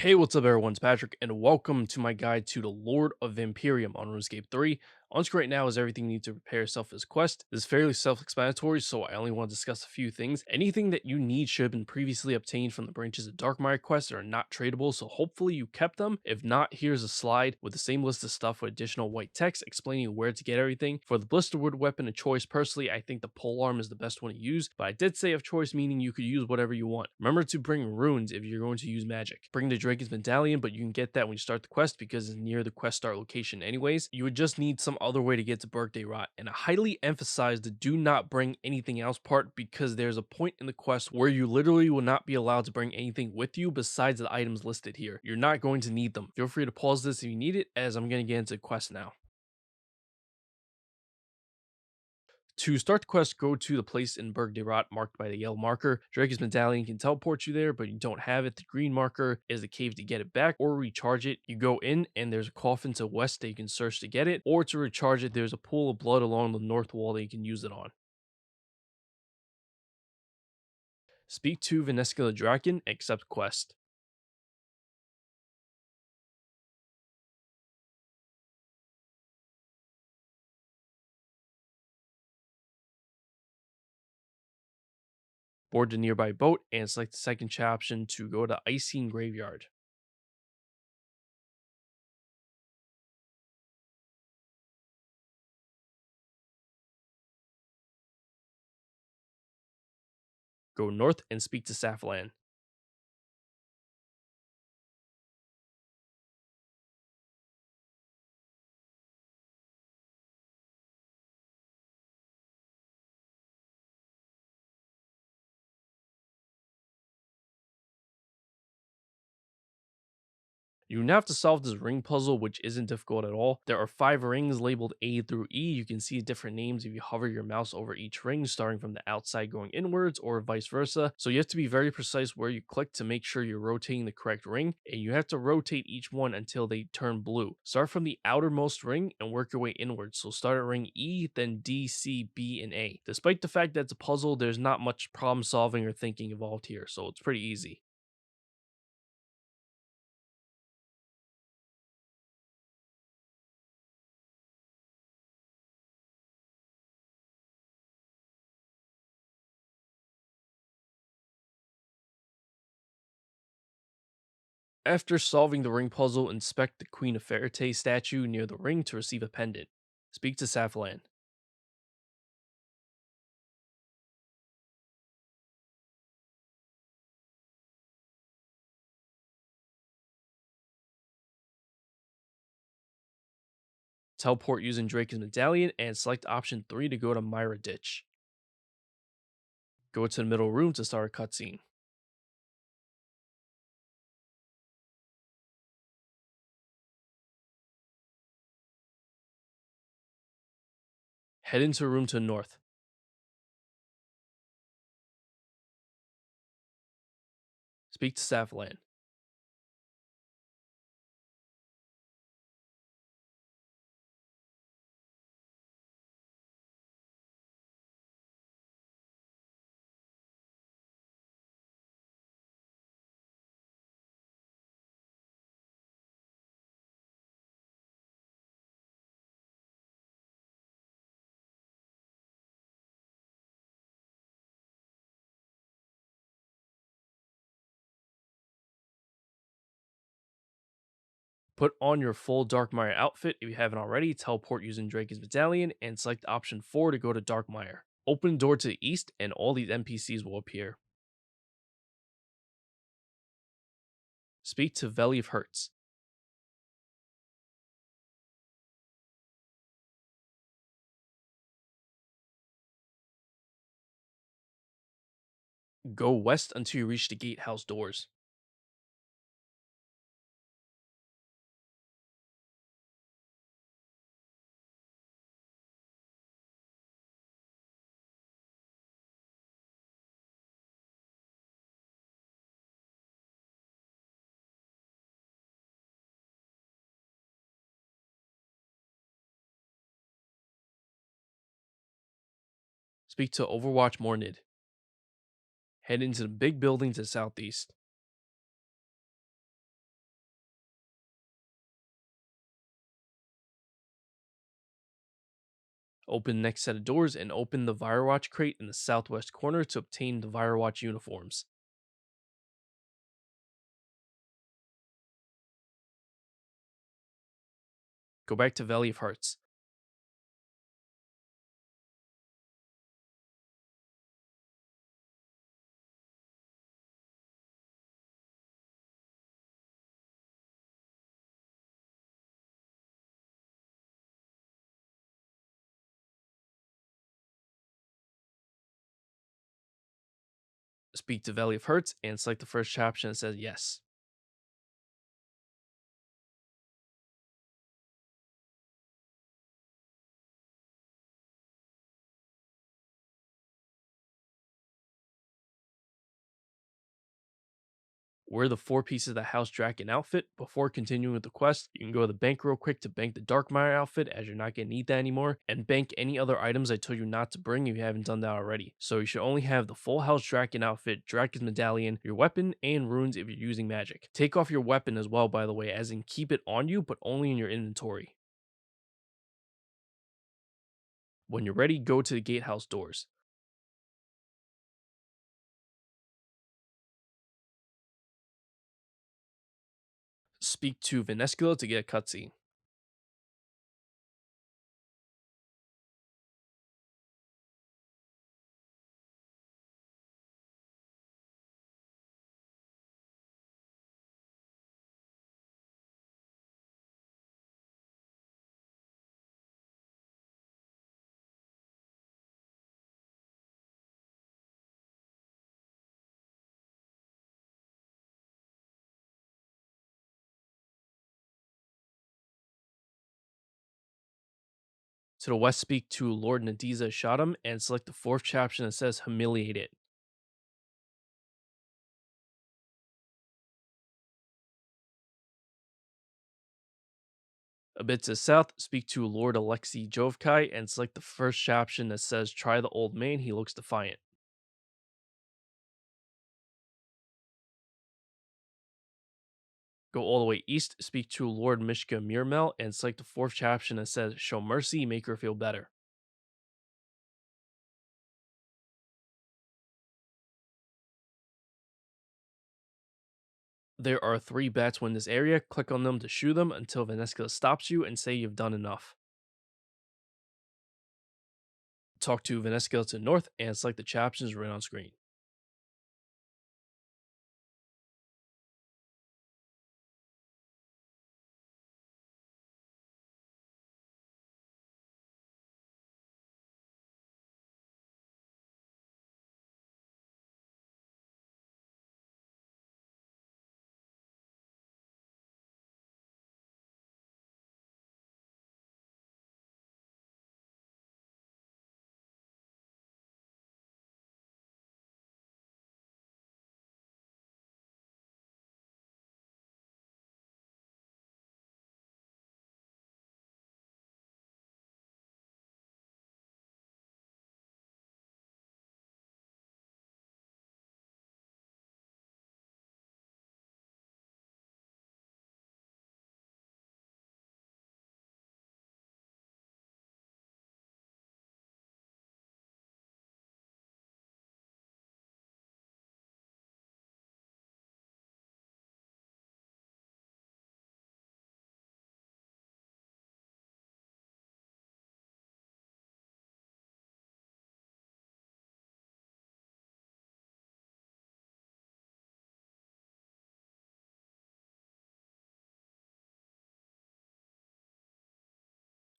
Hey, what's up everyone, it's Patrick, and welcome to my guide to the Lord of Vampyrium on RuneScape 3. On screen right now is everything you need to prepare yourself for this quest. This is fairly self-explanatory, so I only want to discuss a few things. Anything that you need should have been previously obtained from the branches of Darkmeyer quests that are not tradable, so hopefully you kept them. If not, here's a slide with the same list of stuff with additional white text explaining where to get everything. For the blisterwood weapon of choice, personally, I think the polearm is the best one to use, but I did say of choice meaning you could use whatever you want. Remember to bring runes if you're going to use magic. Bring the Drakan's medallion, but you can get that when you start the quest because it's near the quest start location anyways. You would just need some other way to get to Birthday Rot, and I highly emphasize the do not bring anything else part because there's a point in the quest where you literally will not be allowed to bring anything with you besides the items listed here. You're not going to need them. Feel free to pause this if you need it, as I'm going to get into the quest now. To start the quest, go to the place in Birthday Rot marked by the yellow marker. Drake's medallion can teleport you there, but you don't have it. The green marker is the cave to get it back or recharge it. You go in and there's a coffin to the west that you can search to get it, or to recharge it, there's a pool of blood along the north wall that you can use it on. Speak to Venators the Drakan, accept quest. Board the nearby boat and select the second chat option to go to Icing Graveyard. Go north and speak to Saflan. You now have to solve this ring puzzle, which isn't difficult at all. There are 5 rings labeled A through E. You can see different names if you hover your mouse over each ring, starting from the outside going inwards or vice versa. So you have to be very precise where you click to make sure you're rotating the correct ring, and you have to rotate each one until they turn blue. Start from the outermost ring and work your way inwards. So start at ring E, then D, C, B, and A. Despite the fact that it's a puzzle, there's not much problem solving or thinking involved here, so it's pretty easy. After solving the ring puzzle, inspect the Queen of Fairytale statue near the ring to receive a pendant. Speak to Saflan. Teleport using Drake's medallion and select option 3 to go to Meiyerditch. Go to the middle room to start a cutscene. Head into a room to the north. Speak to Saflan. Put on your full Darkmeyer outfit if you haven't already. Teleport using Drake's medallion and select option 4 to go to Darkmeyer. Open the door to the east and all these NPCs will appear. Speak to Valley of Hurts. Go west until you reach the gatehouse doors. Speak to Overwatch Mornid. Head into the big building to the southeast. Open the next set of doors and open the Firewatch crate in the southwest corner to obtain the Firewatch uniforms. Go back to Valley of Hearts. Speak to Valley of Hearts and select the first option that says yes. Wear the 4 pieces of the House Drakan outfit. Before continuing with the quest, you can go to the bank real quick to bank the Darkmeyer outfit, as you're not going to need that anymore, and bank any other items I told you not to bring if you haven't done that already. So you should only have the full House Drakan outfit, Drakan's medallion, your weapon, and runes if you're using magic. Take off your weapon as well, by the way, as in keep it on you, but only in your inventory. When you're ready, go to the gatehouse doors. Speak to Venators to get a cutscene. To the west, speak to Lord Nadiza Shaddam and select the 4th chapter that says Humiliate It. A bit to the south, speak to Lord Alexei Jovkai and select the first option that says Try the Old Man, he looks defiant. Go all the way east, speak to Lord Mishka Mirmel and select the 4th option that says Show Mercy, make her feel better. There are 3 bats in this area, click on them to shoot them until Veneska stops you and say you've done enough. Talk to Veneska to the north and select the options right on screen.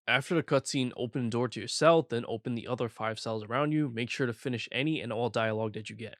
After the cutscene, open the door to your cell, then open the other 5 cells around you. Make sure to finish any and all dialogue that you get.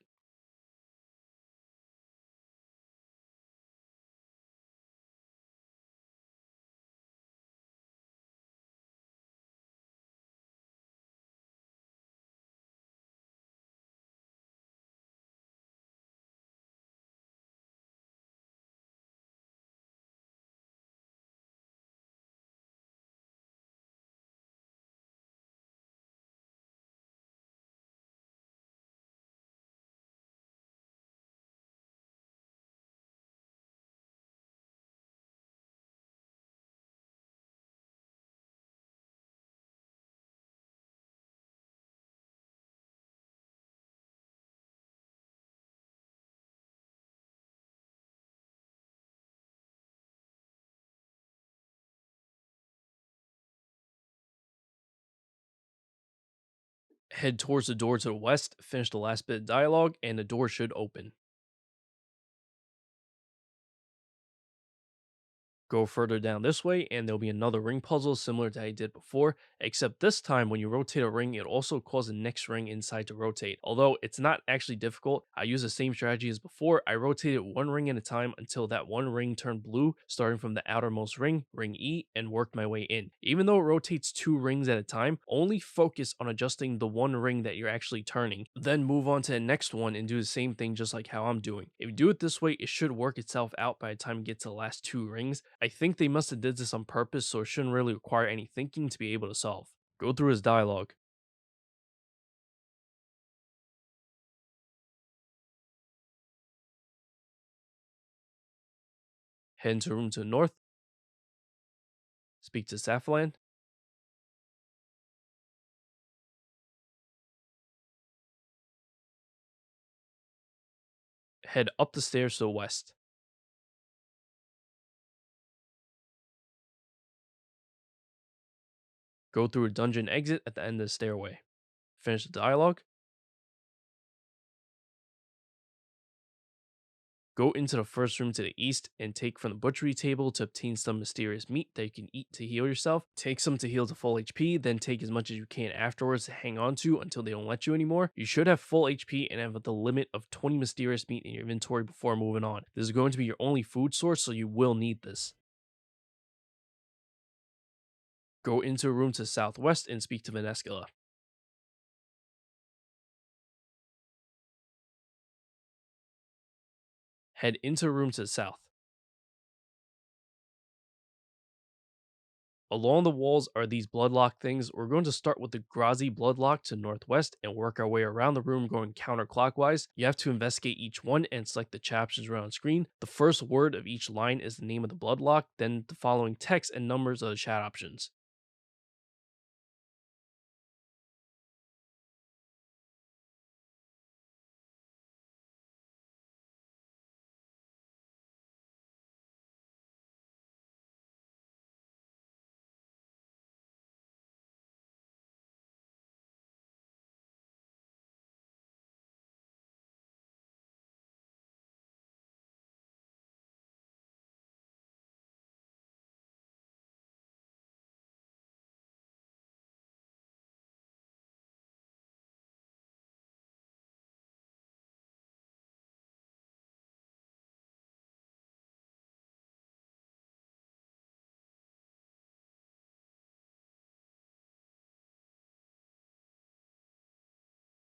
Head towards the door to the west, finish the last bit of dialogue, and the door should open. Go further down this way, and there'll be another ring puzzle similar to how you did before, except this time when you rotate a ring, it also causes the next ring inside to rotate. Although it's not actually difficult, I use the same strategy as before. I rotated one ring at a time until that one ring turned blue, starting from the outermost ring, ring E, and worked my way in. Even though it rotates two rings at a time, only focus on adjusting the one ring that you're actually turning. Then move on to the next one and do the same thing just like how I'm doing. If you do it this way, it should work itself out by the time you get to the last two rings. I think they must have did this on purpose, so it shouldn't really require any thinking to be able to solve. Go through his dialogue. Head into a room to the north. Speak to Safflan. Head up the stairs to the west. Go through a dungeon exit at the end of the stairway. Finish the dialogue. Go into the first room to the east and take from the butchery table to obtain some mysterious meat that you can eat to heal yourself. Take some to heal to full HP, then take as much as you can afterwards to hang on to until they don't let you anymore. You should have full HP and have the limit of 20 mysterious meat in your inventory before moving on. This is going to be your only food source, so you will need this. Go into a room to the southwest and speak to Vaneskula. Head into a room to the south. Along the walls are these bloodlock things. We're going to start with the Grazi bloodlock to northwest and work our way around the room going counterclockwise. You have to investigate each one and select the chapters around screen. The first word of each line is the name of the bloodlock, then the following text and numbers are the chat options.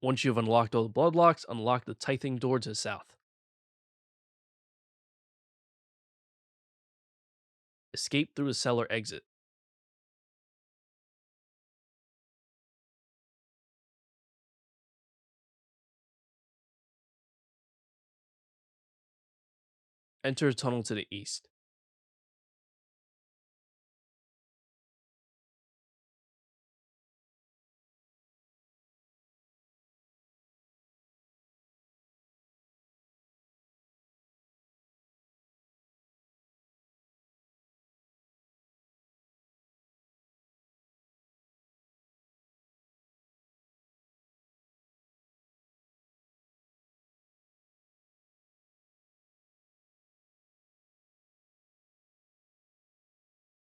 Once you've unlocked all the bloodlocks, unlock the tithing door to the south. Escape through the cellar exit. Enter a tunnel to the east.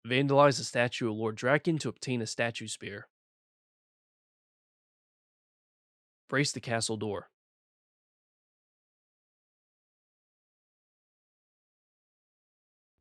Vandalize the statue of Lord Drakan to obtain a statue spear. Brace the castle door.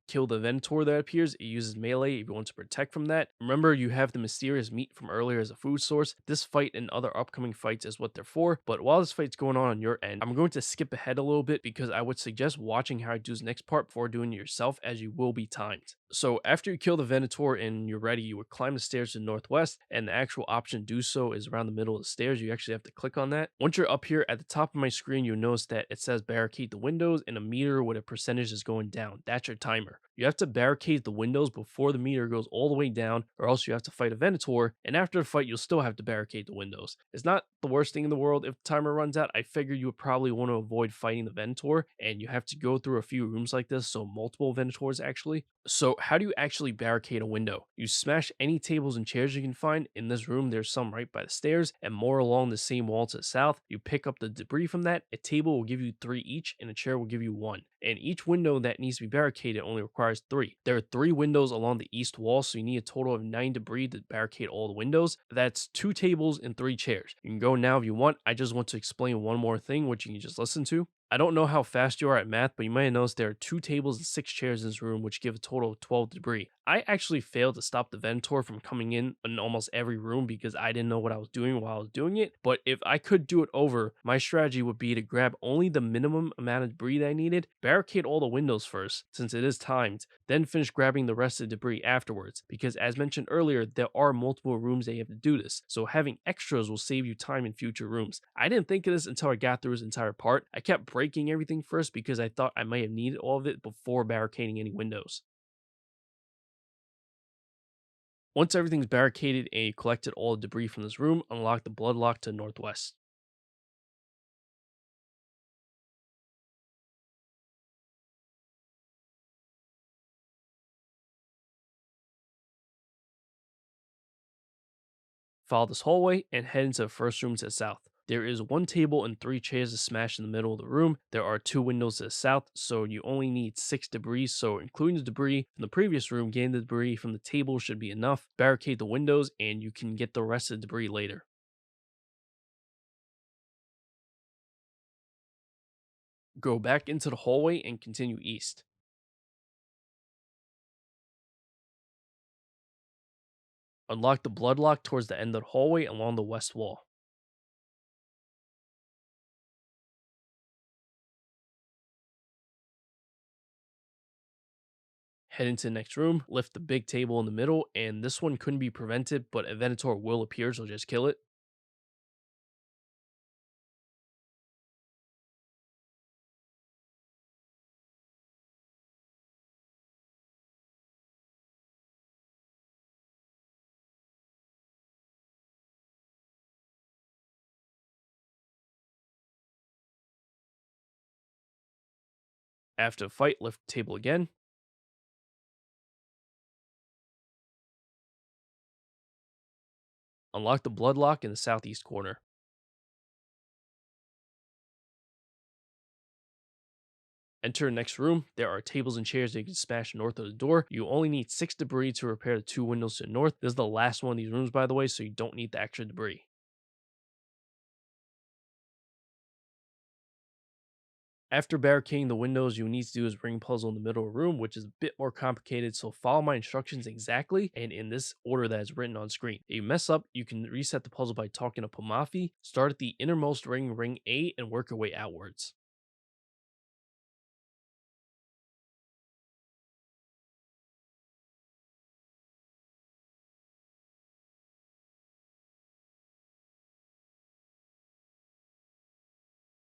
Kill the Venator that appears. It uses melee if you want to protect from that. Remember, you have the mysterious meat from earlier as a food source. This fight and other upcoming fights is what they're for, but while this fight's going on your end, I'm going to skip ahead a little bit because I would suggest watching how I do this next part before doing it yourself, as you will be timed. So after you kill the Venator and you're ready, you would climb the stairs to the northwest, and the actual option to do so is around the middle of the stairs. You actually have to click on that. Once you're up here at the top of my screen, you'll notice that it says barricade the windows and a meter with a percentage is going down. That's your timer. You have to barricade the windows before the meter goes all the way down, or else you have to fight a Venator, and after the fight, you'll still have to barricade the windows. It's not the worst thing in the world if the timer runs out. I figured you would probably want to avoid fighting the Venator, and you have to go through a few rooms like this, so multiple Venators actually. So, how do you actually barricade a window? You smash any tables and chairs you can find. In this room, there's some right by the stairs and more along the same wall to the south. You pick up the debris from that. A table will give you three each, and a chair will give you one. And each window that needs to be barricaded only requires three. There are three windows along the east wall, so you need a total of 9 debris to barricade all the windows. That's 2 tables and 3 chairs. You can go now if you want. I just want to explain one more thing, which you can just listen to. I don't know how fast you are at math, but you might have noticed there are 2 tables and 6 chairs in this room, which give a total of 12 debris. I actually failed to stop the Venator from coming in almost every room because I didn't know what I was doing while I was doing it. But if I could do it over, my strategy would be to grab only the minimum amount of debris that I needed, barricade all the windows first, since it is timed, then finish grabbing the rest of the debris afterwards. Because as mentioned earlier, there are multiple rooms that you have to do this, so having extras will save you time in future rooms. I didn't think of this until I got through this entire part. I kept breaking everything first because I thought I might have needed all of it before barricading any windows. Once everything's barricaded and you collected all the debris from this room, unlock the bloodlock to the northwest. Follow this hallway and head into the first room to the south. There is 1 table and 3 chairs to smash in the middle of the room. There are 2 windows to the south, so you only need 6 debris. So, including the debris from the previous room, getting the debris from the table should be enough. Barricade the windows, and you can get the rest of the debris later. Go back into the hallway and continue east. Unlock the bloodlock towards the end of the hallway along the west wall. Head into the next room, lift the big table in the middle, and this one couldn't be prevented, but a Venator will appear, so just kill it. After the fight, lift the table again. Unlock the bloodlock in the southeast corner. Enter the next room. There are tables and chairs that you can smash north of the door. You only need 6 debris to repair the 2 windows to the north. This is the last one of these rooms, by the way, so you don't need the extra debris. After barricading the windows, you need to do is ring puzzle in the middle of the room, which is a bit more complicated, so follow my instructions exactly and in this order that is written on screen. If you mess up, you can reset the puzzle by talking to Pomafi, start at the innermost ring, ring A, and work your way outwards.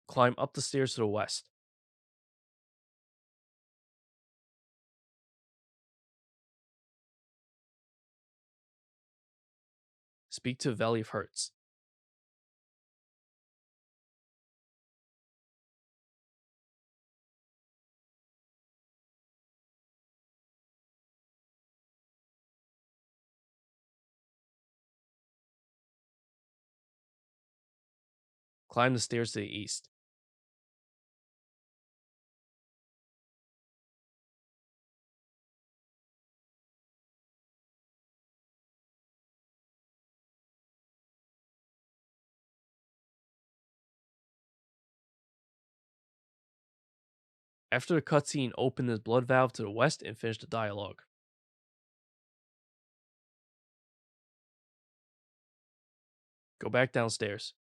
Climb up the stairs to the west. Speak to Valley of Hurts. Climb the stairs to the east. After the cutscene, open this blood valve to the west and finish the dialogue. Go back downstairs.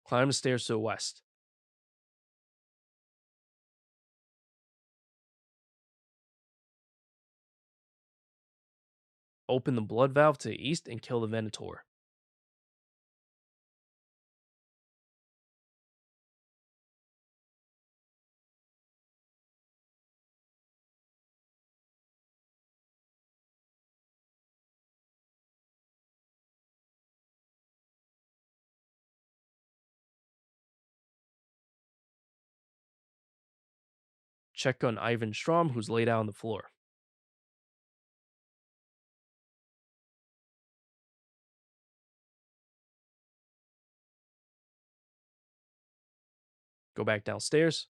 Climb the stairs to the west. Open the blood valve to the east and kill the Venator. check on Ivan Strom, who's laid out on the floor. Go back downstairs,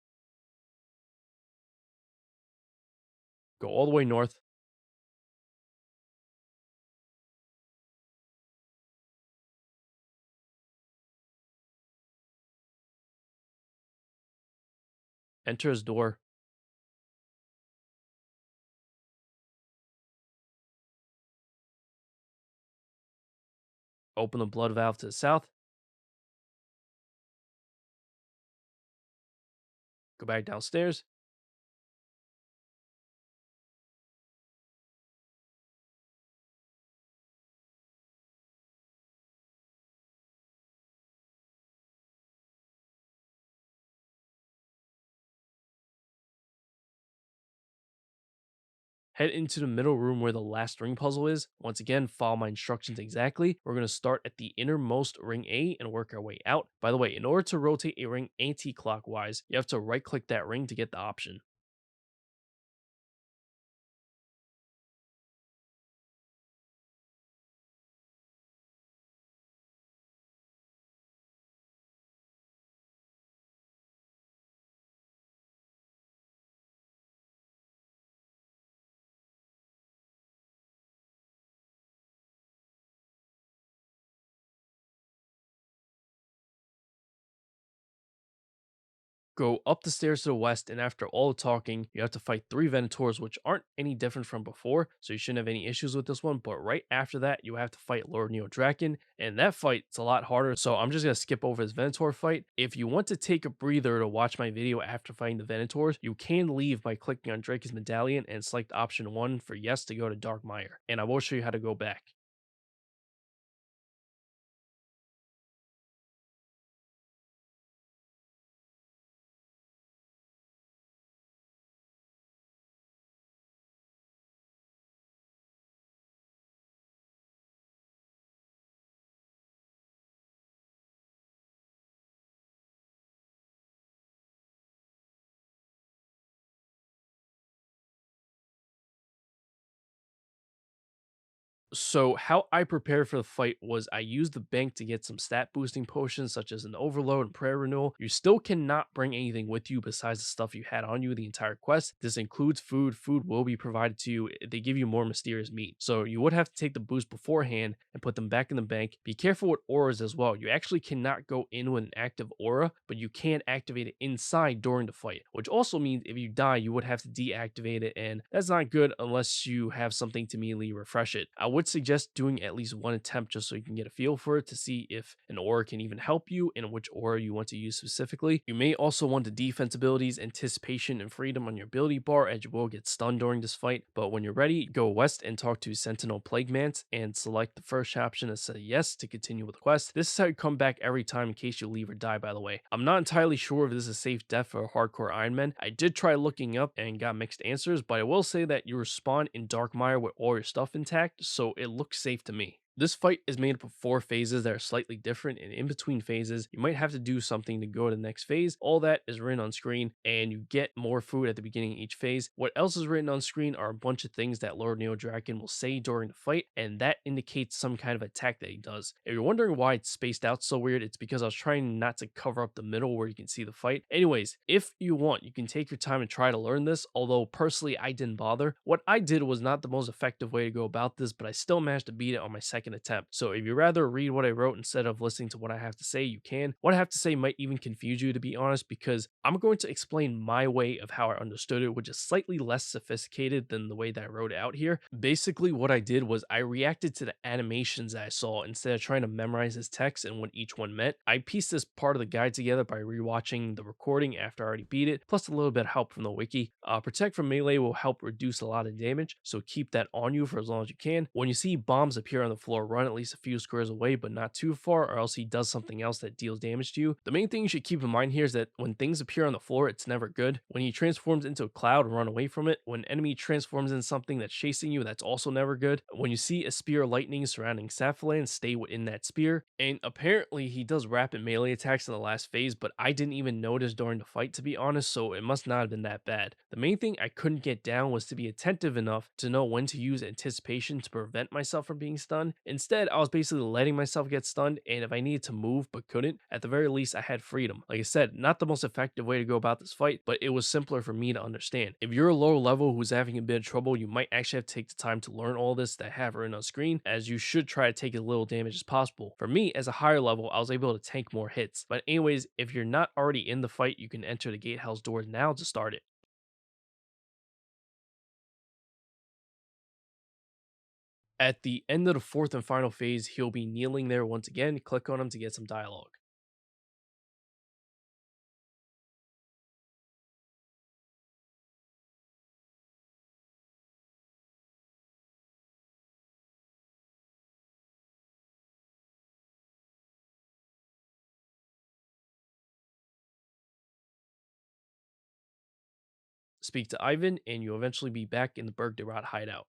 go all the way north, enter his door, open the blood valve to the south, go back downstairs, head into the middle room where the last ring puzzle is. Once again, follow my instructions exactly. We're going to start at the innermost ring A and work our way out. By the way, in order to rotate a ring anti-clockwise, you have to right click that ring to get the option. Go up the stairs to the west, and after all the talking, you have to fight 3 Venators, which aren't any different from before, so you shouldn't have any issues with this one. But right after that, you have to fight Lowerniel Drakan, and that fight is a lot harder, so I'm just going to skip over this Venator fight. If you want to take a breather to watch my video after fighting the Venators, you can leave by clicking on Drake's medallion and select option 1 for yes to go to Darkmeyer, and I will show you how to go back. So how I prepared for the fight was I used the bank to get some stat boosting potions such as an overload and prayer renewal. You still cannot bring anything with you besides the stuff you had on you the entire quest. This includes food. Food will be provided to you. They give you more mysterious meat. So you would have to take the boost beforehand and put them back in the bank. Be careful with auras as well. You actually cannot go in with an active aura, but you can activate it inside during the fight, which also means if you die, you would have to deactivate it, and that's not good unless you have something to immediately refresh it. I would suggest doing at least one attempt just so you can get a feel for it to see if an aura can even help you and which aura you want to use specifically. You may also want the defense abilities Anticipation and Freedom on your ability bar, as you will get stunned during this fight. But when you're ready, go west and talk to Sentinel Plaguemance and select the first option to say yes to continue with the quest. This is how you come back every time in case you leave or die, by the way. I'm not entirely sure if this is a safe death for a hardcore Ironman. I did try looking up and got mixed answers, but I will say that you respawn in Darkmeyer with all your stuff intact, so it looks safe to me. This fight is made up of 4 phases that are slightly different, and in between phases, you might have to do something to go to the next phase. All that is written on screen, and you get more food at the beginning of each phase. What else is written on screen are a bunch of things that Lord Neo Draken will say during the fight, and that indicates some kind of attack that he does. If you're wondering why it's spaced out so weird, it's because I was trying not to cover up the middle where you can see the fight. Anyways, if you want, you can take your time and try to learn this, although personally I didn't bother. What I did was not the most effective way to go about this, but I still managed to beat it on my second attempt. So if you rather read what I wrote instead of listening to what I have to say, you can. What I have to say might even confuse you, to be honest, because I'm going to explain my way of how I understood it, which is slightly less sophisticated than the way that I wrote it out here. Basically, what I did was I reacted to the animations that I saw instead of trying to memorize his text and what each one meant. I pieced this part of the guide together by rewatching the recording after I already beat it, plus a little bit of help from the wiki. Protect from melee will help reduce a lot of damage, so keep that on you for as long as you can. When you see bombs appear on the floor, floor, run at least a few squares away, but not too far, or else he does something else that deals damage to you. The main thing you should keep in mind here is that when things appear on the floor, it's never good. When he transforms into a cloud, run away from it. When enemy transforms into something that's chasing you, that's also never good. When you see a spear of lightning surrounding Sapphiland, stay within that spear. And apparently he does rapid melee attacks in the last phase, but I didn't even notice during the fight, to be honest, so it must not have been that bad. The main thing I couldn't get down was to be attentive enough to know when to use anticipation to prevent myself from being stunned. Instead, I was basically letting myself get stunned, and if I needed to move but couldn't, at the very least I had freedom. Like I said, not the most effective way to go about this fight, but it was simpler for me to understand. If you're a lower level who's having a bit of trouble, you might actually have to take the time to learn all this that I have written on screen, as you should try to take as little damage as possible. For me, as a higher level, I was able to tank more hits. But anyways, if you're not already in the fight, you can enter the gatehouse doors now to start it. At the end of the fourth and final phase, he'll be kneeling there once again. Click on him to get some dialogue. Speak to Ivan, and you'll eventually be back in the Berg de Rot hideout.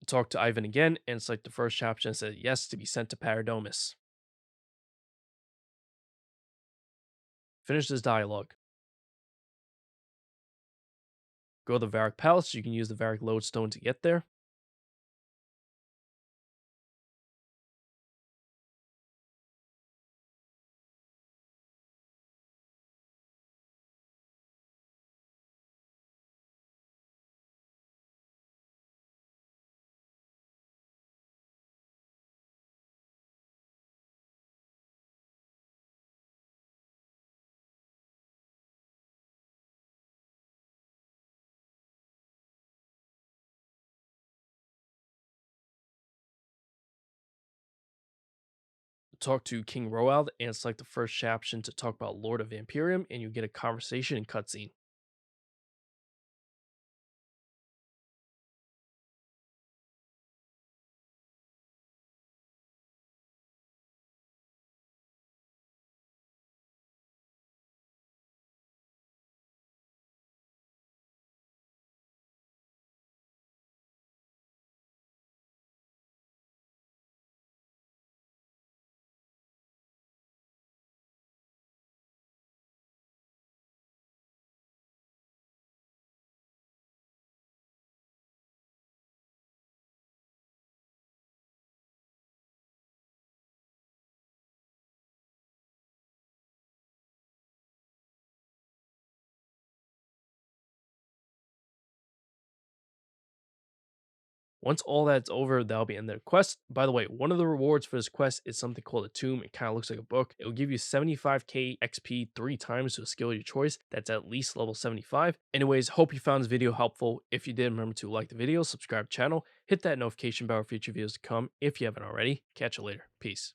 Talk to Ivan again, and select the first option that says yes to be sent to Paradomus. Finish this dialogue. Go to the Varric Palace. You can use the Varric Lodestone to get there. Talk to King Roald, and select the first option to talk about Lord of Vampyrium, and you get a conversation and cutscene. Once all that's over, that'll be end of the quest. By the way, one of the rewards for this quest is something called a tomb. It kind of looks like a book. It will give you 75k XP 3 times to a skill of your choice. That's at least level 75. Anyways, hope you found this video helpful. If you did, remember to like the video, subscribe to the channel, hit that notification bell for future videos to come if you haven't already. Catch you later. Peace.